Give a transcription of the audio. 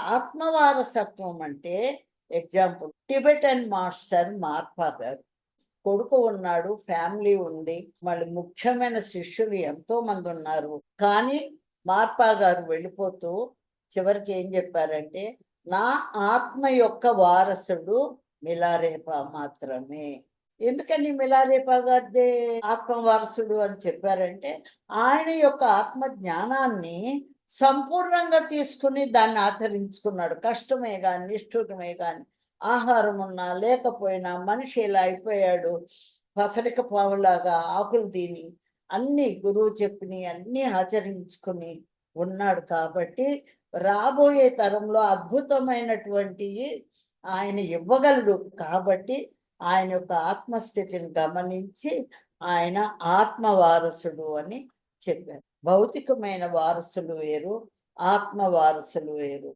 ఆత్మవారసత్వం అంటే example Tibetan master మార్పా గారు. కొడుకు ఉన్నాడు, ఫ్యామిలీ ఉంది. మళ్ళీ ముఖ్యమైన శిష్యులు ఎంతో మంది ఉన్నారు. కానీ మార్పా గారు వెళ్ళిపోతూ చివరికి ఏం చెప్పారంటే, "నా ఆత్మ యొక్క వారసుడు మిలారేపా మాత్రమే." ఎందుకని మిలారేపా గారిదే ఆత్మ వారసుడు అని చెప్పారంటే, ఆయన యొక్క ఆత్మ జ్ఞానాన్ని సంపూర్ణంగా తీసుకుని దాన్ని ఆచరించుకున్నాడు. కష్టమే గాని, నిష్ఠూరమే గాని, ఆహారం ఉన్నా లేకపోయినా మనిషి ఇలా అయిపోయాడు. పసరిక పావులాగా ఆకులు తిని, అన్నీ గురువు చెప్పినయి అన్నీ ఆచరించుకుని ఉన్నాడు కాబట్టి, రాబోయే తరంలో అద్భుతమైనటువంటియి ఆయన ఇవ్వగలడు కాబట్టి, ఆయన యొక్క ఆత్మస్థితిని గమనించి ఆయన ఆత్మ వారసుడు అని చెప్పారు. భౌతికమైన వారసులు వేరు, ఆత్మ వారసులు వేరు.